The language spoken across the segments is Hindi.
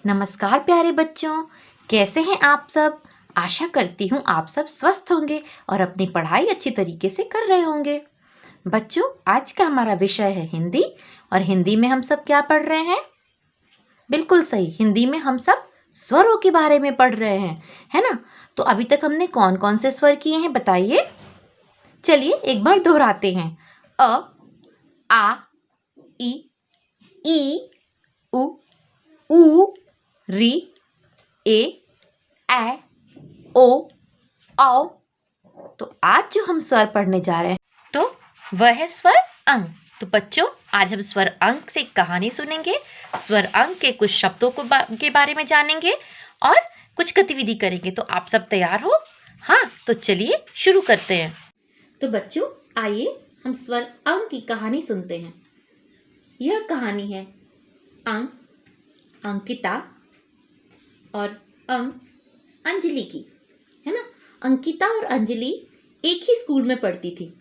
नमस्कार प्यारे बच्चों, कैसे हैं आप सब। आशा करती हूँ आप सब स्वस्थ होंगे और अपनी पढ़ाई अच्छी तरीके से कर रहे होंगे। बच्चों, आज का हमारा विषय है हिंदी। और हिंदी में हम सब क्या पढ़ रहे हैं? बिल्कुल सही, हिंदी में हम सब स्वरों के बारे में पढ़ रहे हैं, है ना। तो अभी तक हमने कौन कौन से स्वर किए हैं बताइए। चलिए एक बार दोहराते हैं। अ, आ, ई, उ, ऊ, री, ए, ऐ, ओ, औ। तो आज जो हम स्वर पढ़ने जा रहे हैं तो वह है स्वर अंग। तो बच्चों, आज हम स्वर अंग से एक कहानी सुनेंगे, स्वर अंग के कुछ शब्दों के बारे में जानेंगे और कुछ गतिविधि करेंगे। तो आप सब तैयार हो? हाँ, तो चलिए शुरू करते हैं। तो बच्चों, आइए हम स्वर अंग की कहानी सुनते हैं। यह कहानी है अंग, अंकिता और अंग, अंजलि की, है ना। अंकिता और अंजलि एक ही स्कूल में पढ़ती थी।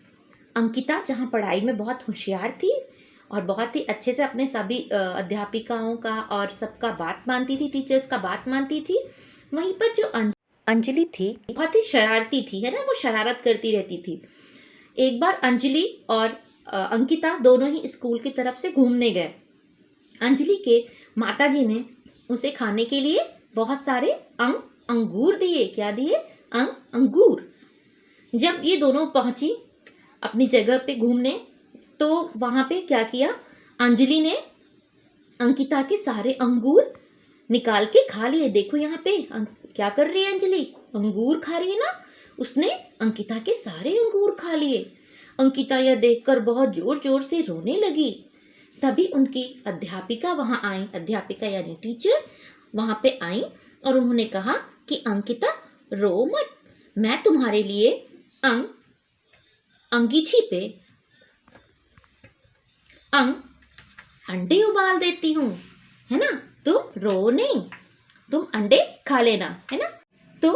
अंकिता जहाँ पढ़ाई में बहुत होशियार थी और बहुत ही अच्छे से अपने सभी अध्यापिकाओं का और सबका बात मानती थी, टीचर्स का बात मानती थी। वहीं पर जो अंजलि थी बहुत ही शरारती थी, है ना, वो शरारत करती रहती थी। एक बार अंजलि और अंकिता दोनों ही स्कूल की तरफ से घूमने गए। अंजलि के माताजी ने उसे खाने के लिए बहुत सारे अंगूर दिए। क्या दिए? अंगूर। जब ये दोनों पहुंची अपनी जगह पे घूमने, तो वहां पे क्या किया, अंजलि ने अंकिता के सारे अंगूर निकाल के खा लिए। देखो यहाँ पे क्या कर रही है अंजलि, अंगूर खा रही है ना। उसने अंकिता के सारे अंगूर खा लिए। अंकिता यह देखकर बहुत जोर जोर से रोने लगी। तभी उनकी अध्यापिका वहां आई, अध्यापिका यानी टीचर वहां पे आई और उन्होंने कहा कि अंकिता रो मत, मैं तुम्हारे लिए अंगीठी पे अंडे उबाल देती हूँ, है ना। तुम रो नहीं, तुम अंडे खा लेना, है ना। तो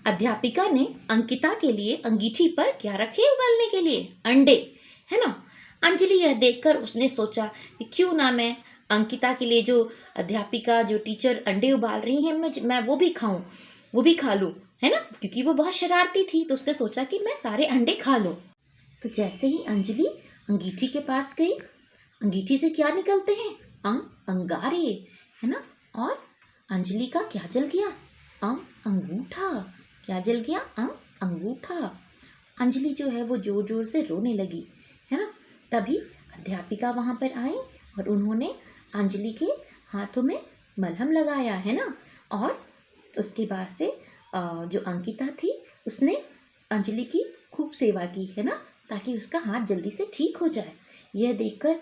अध्यापिका ने अंकिता के लिए अंगीठी पर क्या रखे उबालने के लिए? अंडे, है ना। अंजलि यह देखकर उसने सोचा कि क्यों ना मैं अंकिता के लिए, जो अध्यापिका, जो टीचर अंडे उबाल रही है, मैं वो भी खाऊं, वो भी खा लूं, है ना। क्योंकि वो बहुत शरारती थी, तो उसने सोचा कि मैं सारे अंडे खा लूं। तो जैसे ही अंजलि अंगीठी के पास गई, अंगीठी से क्या निकलते हैं? अंगारे, है ना। और अंजलि का क्या जल गया? अंगूठा। क्या जल गया? अंगूठा। अंजलि जो है वो जोर जोर से रोने लगी, है ना। तभी अध्यापिका वहां पर आई और उन्होंने अंजलि के हाथों में मलहम लगाया, है ना। और उसके बाद से जो अंकिता थी उसने अंजलि की खूब सेवा की, है ना, ताकि उसका हाथ जल्दी से ठीक हो जाए। यह देखकर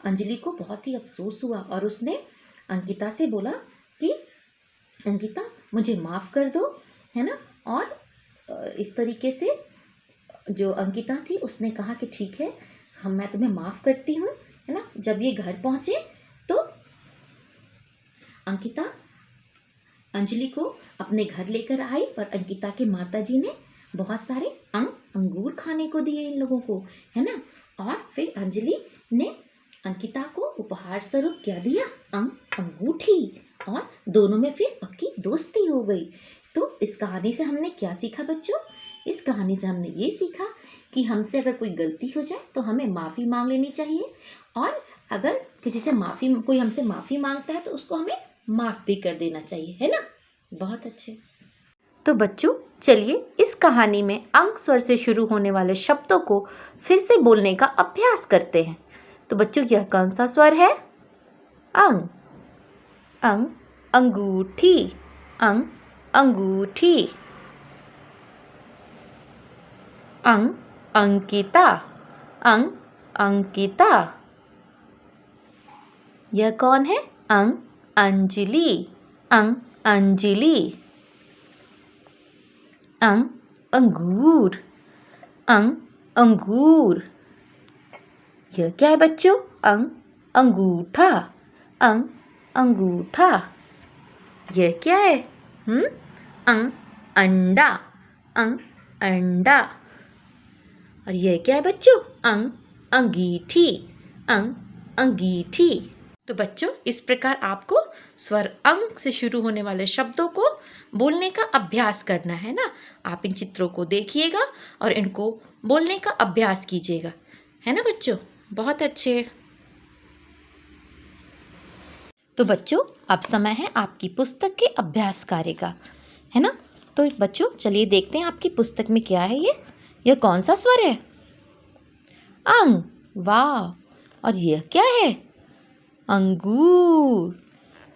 अंजलि को बहुत ही अफसोस हुआ और उसने अंकिता से बोला कि अंकिता मुझे माफ़ कर दो, है ना। और इस तरीके से जो अंकिता थी उसने कहा कि ठीक है, मैं तुम्हें माफ़ करती हूँ, है ना। जब ये घर पहुँचे तो अंकिता अंजलि को अपने घर लेकर आई और अंकिता के माताजी ने बहुत सारे अंगूर खाने को दिए इन लोगों को, है ना। और फिर अंजलि ने अंकिता को उपहार स्वरूप क्या दिया? अंगूठी। और दोनों में फिर पक्की दोस्ती हो गई। तो इस कहानी से हमने क्या सीखा बच्चों? इस कहानी से हमने ये सीखा कि हमसे अगर कोई गलती हो जाए तो हमें माफ़ी मांग लेनी चाहिए, और अगर कोई हमसे माफ़ी मांगता है तो उसको हमें माफ़ भी कर देना चाहिए, है ना। बहुत अच्छे। तो बच्चों, चलिए इस कहानी में अंग स्वर से शुरू होने वाले शब्दों को फिर से बोलने का अभ्यास करते हैं। तो बच्चों, यह कौन सा स्वर है? अंग। अंग, अंगूठी। अंग, अंगूठी। अंग, अंकिता। अंग, अंकिता। यह कौन है? अंग, अंजलि। अंग, अंजलि। अंग, अंगूर। अंग, अंगूर। यह क्या है बच्चों? अंग, अंगूठा। अंग, अंगूठा। यह क्या है? अंग, अंडा। अंग, अंडा। और यह क्या है बच्चों? अंग, अंगीठी। अंग, अंगीठी। तो बच्चों, इस प्रकार आपको स्वर अंग से शुरू होने वाले शब्दों को बोलने का अभ्यास करना है ना। आप इन चित्रों को देखिएगा और इनको बोलने का अभ्यास कीजिएगा, है ना बच्चों। बहुत अच्छे। तो बच्चों अब समय है आपकी पुस्तक के अभ्यास कार्य का, है ना। तो बच्चों चलिए देखते हैं आपकी पुस्तक में क्या है। यह कौन सा स्वर है? अंग। वाह। और यह क्या है? अंगूर।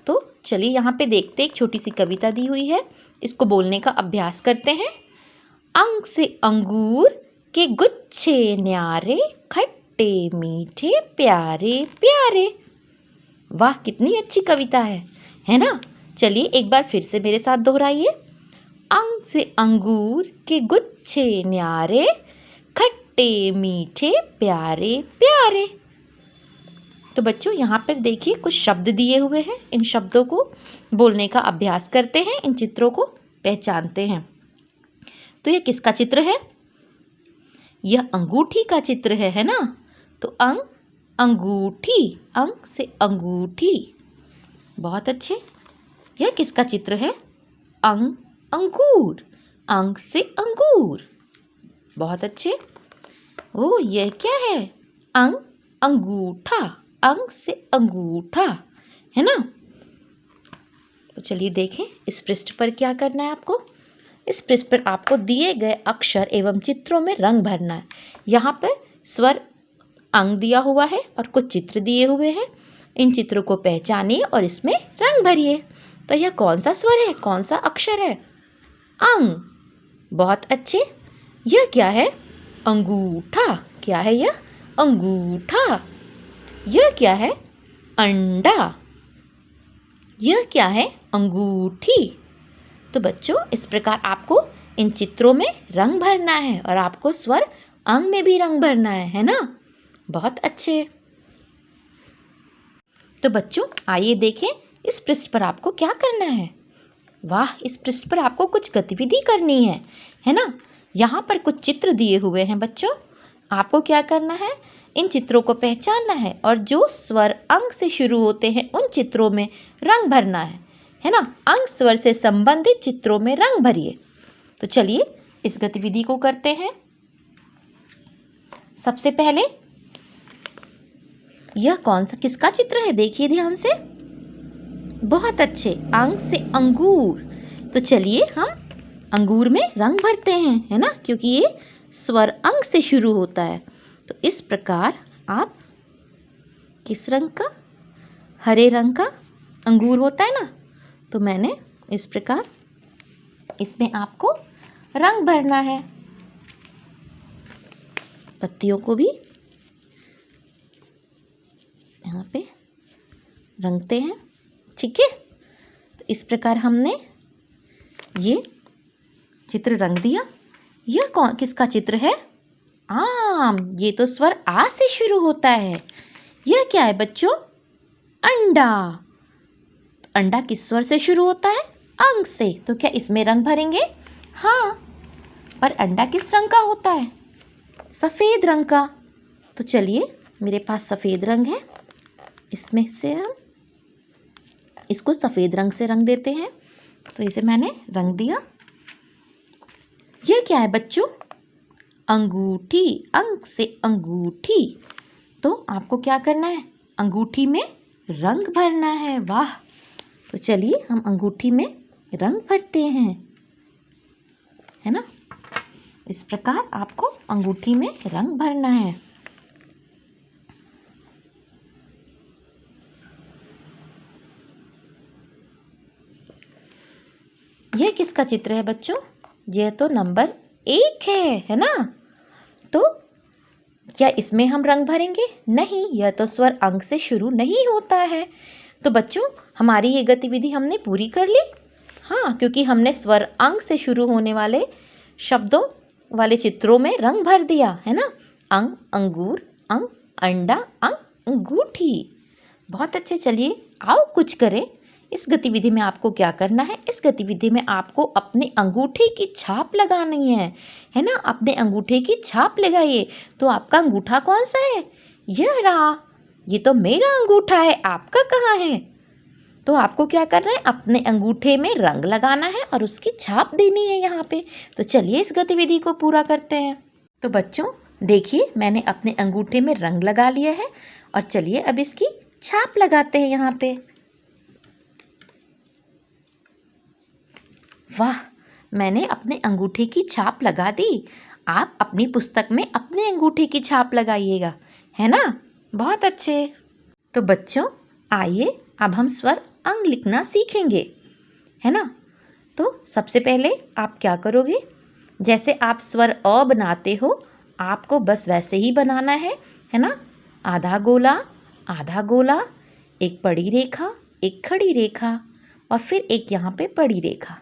तो चलिए यहाँ पे देखते हैं, एक छोटी सी कविता दी हुई है, इसको बोलने का अभ्यास करते हैं। अंग से अंगूर के गुच्छे न्यारे, खट्टे मीठे प्यारे प्यारे। वाह कितनी अच्छी कविता है ना। चलिए एक बार फिर से मेरे साथ दोहराइए। अंग से अंगूर के गुच्छे न्यारे, खट्टे मीठे प्यारे प्यारे। तो बच्चों यहाँ पर देखिए कुछ शब्द दिए हुए हैं, इन शब्दों को बोलने का अभ्यास करते हैं, इन चित्रों को पहचानते हैं। तो यह किसका चित्र है? यह अंगूठी का चित्र है ना। तो अंग अंगूठी, अंग से अंगूठी। बहुत अच्छे। यह किसका चित्र है? अंग अंगूर, अंग से अंगूर। बहुत अच्छे। ओ यह क्या है? अंग अंगूठा, अंग से अंगूठा, है ना। तो चलिए देखें इस पृष्ठ पर क्या करना है आपको। इस पृष्ठ पर आपको दिए गए अक्षर एवं चित्रों में रंग भरना है। यहाँ पर स्वर अंग दिया हुआ है और कुछ चित्र दिए हुए हैं। इन चित्रों को पहचानिए और इसमें रंग भरिए। तो यह कौन सा स्वर है, कौन सा अक्षर है? अंग। बहुत अच्छे। यह क्या है? अंगूठा। क्या है यह? अंगूठा। यह क्या है? अंडा। यह क्या है? अंगूठी। तो बच्चों इस प्रकार आपको इन चित्रों में रंग भरना है और आपको स्वर अंग में भी रंग भरना है ना। बहुत अच्छे। तो बच्चों आइए देखें इस पृष्ठ पर आपको क्या करना है। वाह इस पृष्ठ पर आपको कुछ गतिविधि करनी है ना। यहाँ पर कुछ चित्र दिए हुए हैं बच्चों, आपको क्या करना है, इन चित्रों को पहचानना है और जो स्वर अंग से शुरू होते हैं उन चित्रों में रंग भरना है ना। अंग स्वर से संबंधित चित्रों में रंग भरिए। तो चलिए इस गतिविधि को करते हैं। सबसे पहले यह कौन सा किसका चित्र है, देखिए ध्यान से। बहुत अच्छे। अंग से अंगूर। तो चलिए हम अंगूर में रंग भरते हैं, है ना, क्योंकि ये स्वर अंग से शुरू होता है। तो इस प्रकार आप किस रंग का, हरे रंग का अंगूर होता है ना, तो मैंने इस प्रकार इसमें आपको रंग भरना है। पत्तियों को भी यहाँ पे रंगते हैं, ठीक है। तो इस प्रकार हमने ये चित्र रंग दिया। यह कौन किसका चित्र है? आम। ये तो स्वर आ से शुरू होता है। यह क्या है बच्चों? अंडा। अंडा किस स्वर से शुरू होता है? अंग से। तो क्या इसमें रंग भरेंगे? हाँ। पर अंडा किस रंग का होता है? सफ़ेद रंग का। तो चलिए मेरे पास सफ़ेद रंग है, इसमें से हम इसको सफ़ेद रंग से रंग देते हैं। तो इसे मैंने रंग दिया। यह क्या है बच्चों? अंगूठी। अंग से अंगूठी। तो आपको क्या करना है? अंगूठी में रंग भरना है। वाह। तो चलिए हम अंगूठी में रंग भरते हैं, है ना। इस प्रकार आपको अंगूठी में रंग भरना है। यह किसका चित्र है बच्चों? यह तो नंबर 1 है ना। तो क्या इसमें हम रंग भरेंगे? नहीं, यह तो स्वर अंग से शुरू नहीं होता है। तो बच्चों हमारी ये गतिविधि हमने पूरी कर ली। हाँ, क्योंकि हमने स्वर अंग से शुरू होने वाले शब्दों वाले चित्रों में रंग भर दिया, है ना। अंग अंगूर, अंग अंडा, अंग अंगूठी। बहुत अच्छे। चलिए आओ कुछ करें। इस गतिविधि में आपको क्या करना है? इस गतिविधि में आपको अपने अंगूठे की छाप लगानी है ना। अपने अंगूठे की छाप लगाइए। तो आपका अंगूठा कौन सा है? यह रहा। ये तो मेरा अंगूठा है, आपका कहाँ है? तो आपको क्या करना है, अपने अंगूठे में रंग लगाना है और उसकी छाप देनी है यहाँ पे। तो चलिए इस गतिविधि को पूरा करते हैं। तो बच्चों देखिए, मैंने अपने अंगूठे में रंग लगा लिया है और चलिए अब इसकी छाप लगाते हैं यहाँ पे। वाह, मैंने अपने अंगूठे की छाप लगा दी। आप अपनी पुस्तक में अपने अंगूठे की छाप लगाइएगा, है ना? बहुत अच्छे। तो बच्चों आइए अब हम स्वर अंग लिखना सीखेंगे, है ना? तो सबसे पहले आप क्या करोगे, जैसे आप स्वर अ बनाते हो आपको बस वैसे ही बनाना है ना? आधा गोला, एक बड़ी रेखा, एक खड़ी रेखा और फिर एक यहाँ पे बड़ी रेखा।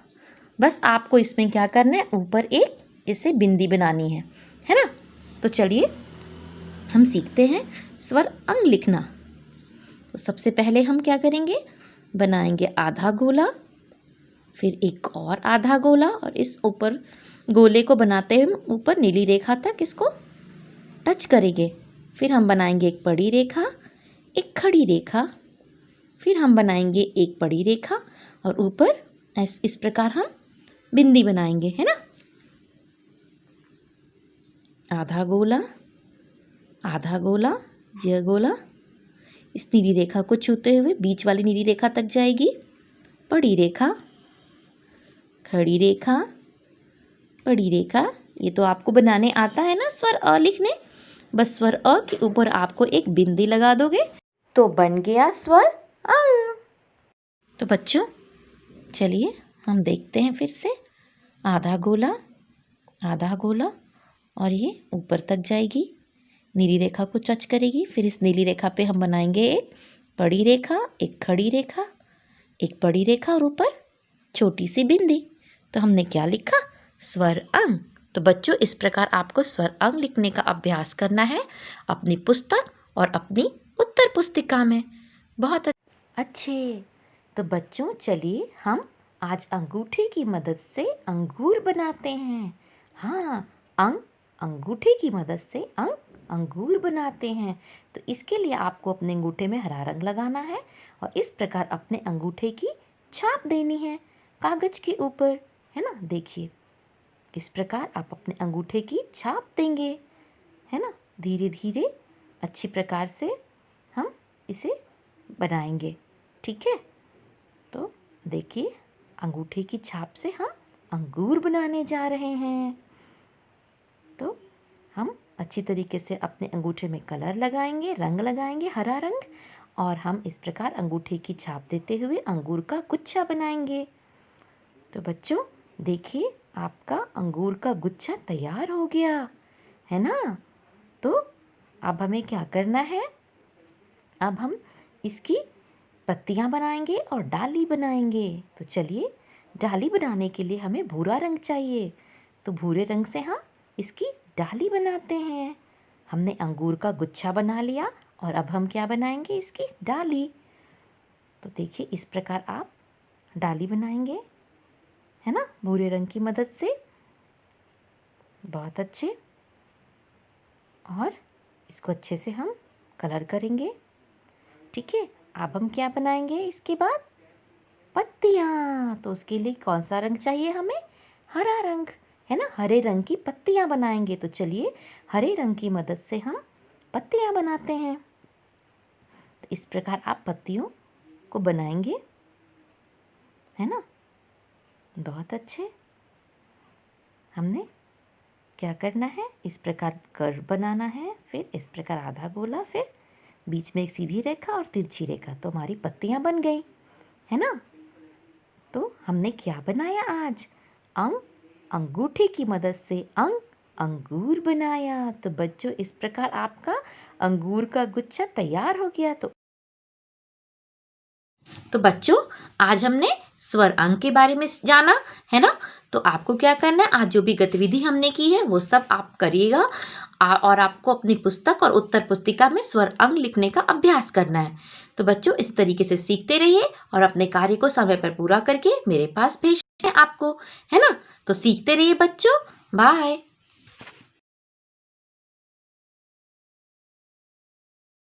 बस आपको इसमें क्या करना है, ऊपर एक इसे बिंदी बनानी है ना? तो चलिए हम सीखते हैं स्वर अंग लिखना। तो सबसे पहले हम क्या करेंगे, बनाएंगे आधा गोला, फिर एक और आधा गोला और इस ऊपर गोले को बनाते हुए ऊपर नीली रेखा तक इसको टच करेंगे। फिर हम बनाएंगे एक बड़ी रेखा, एक खड़ी रेखा, फिर हम बनाएंगे एक बड़ी रेखा और ऊपर इस प्रकार हम बिंदी बनाएंगे, है ना? आधा गोला, यह गोला इस नीली रेखा को छूते हुए बीच वाली नीली रेखा तक जाएगी, बड़ी रेखा, खड़ी रेखा, बड़ी रेखा। ये तो आपको बनाने आता है ना स्वर अ लिखने। बस स्वर अ के ऊपर आपको एक बिंदी लगा दोगे तो बन गया स्वर अंग। तो बच्चों चलिए हम देखते हैं फिर से। आधा गोला और ये ऊपर तक जाएगी, नीली रेखा को टच करेगी। फिर इस नीली रेखा पे हम बनाएंगे एक बड़ी रेखा, एक खड़ी रेखा, एक बड़ी रेखा और ऊपर छोटी सी बिंदी। तो हमने क्या लिखा, स्वर अंग। तो बच्चों इस प्रकार आपको स्वर अंग लिखने का अभ्यास करना है अपनी पुस्तक और अपनी उत्तर पुस्तिका में। बहुत अच्छे। तो बच्चों चलिए हम आज अंगूठे की मदद से अंगूर बनाते हैं। हाँ, अंगूठे की मदद से अंगूर बनाते हैं। तो इसके लिए आपको अपने अंगूठे में हरा रंग लगाना है और इस प्रकार अपने अंगूठे की छाप देनी है कागज के ऊपर, है ना? देखिए इस प्रकार आप अपने अंगूठे की छाप देंगे, है ना? धीरे धीरे अच्छी प्रकार से हम इसे बनाएंगे, ठीक है? तो देखिए अंगूठे की छाप से हम अंगूर बनाने जा रहे हैं। तो हम अच्छी तरीके से अपने अंगूठे में कलर लगाएंगे, रंग लगाएंगे, हरा रंग, और हम इस प्रकार अंगूठे की छाप देते हुए अंगूर का गुच्छा बनाएंगे। तो बच्चों देखिए आपका अंगूर का गुच्छा तैयार हो गया, है ना? तो अब हमें क्या करना है, अब हम इसकी पत्तियां बनाएंगे और डाली बनाएंगे। तो चलिए डाली बनाने के लिए हमें भूरा रंग चाहिए। तो भूरे रंग से हम इसकी डाली बनाते हैं। हमने अंगूर का गुच्छा बना लिया और अब हम क्या बनाएंगे, इसकी डाली। तो देखिए इस प्रकार आप डाली बनाएंगे, है ना, भूरे रंग की मदद से। बहुत अच्छे। और इसको अच्छे से हम कलर करेंगे, ठीक है? अब हम क्या बनाएंगे इसके बाद, पत्तियाँ। तो उसके लिए कौन सा रंग चाहिए हमें, हरा रंग, है ना? हरे रंग की पत्तियाँ बनाएंगे। तो चलिए हरे रंग की मदद से हम पत्तियाँ बनाते हैं। तो इस प्रकार आप पत्तियों को बनाएंगे, है ना? बहुत अच्छे। हमने क्या करना है, इस प्रकार कर्व बनाना है, फिर इस प्रकार आधा गोला, फिर बीच में एक सीधी रेखा और तिरछी रेखा। तो हमारी पत्तियाँ बन गई, है ना? तो हमने क्या बनाया आज, अंगूठे की मदद से अंगूर बनाया। तो बच्चों इस प्रकार आपका अंगूर का गुच्छा तैयार हो गया। तो बच्चों आज हमने स्वर अंग के बारे में जाना, है ना? तो आपको क्या करना है, आज जो भी गतिविधि हमने की है वो सब आप करिएगा और आपको अपनी पुस्तक और उत्तर पुस्तिका में स्वर अंग लिखने का अभ्यास करना है। तो बच्चों इस तरीके से सीखते रहिए और अपने कार्य को समय पर पूरा करके मेरे पास भेजना है आपको, है ना? तो सीखते रहिए बच्चों। बाय।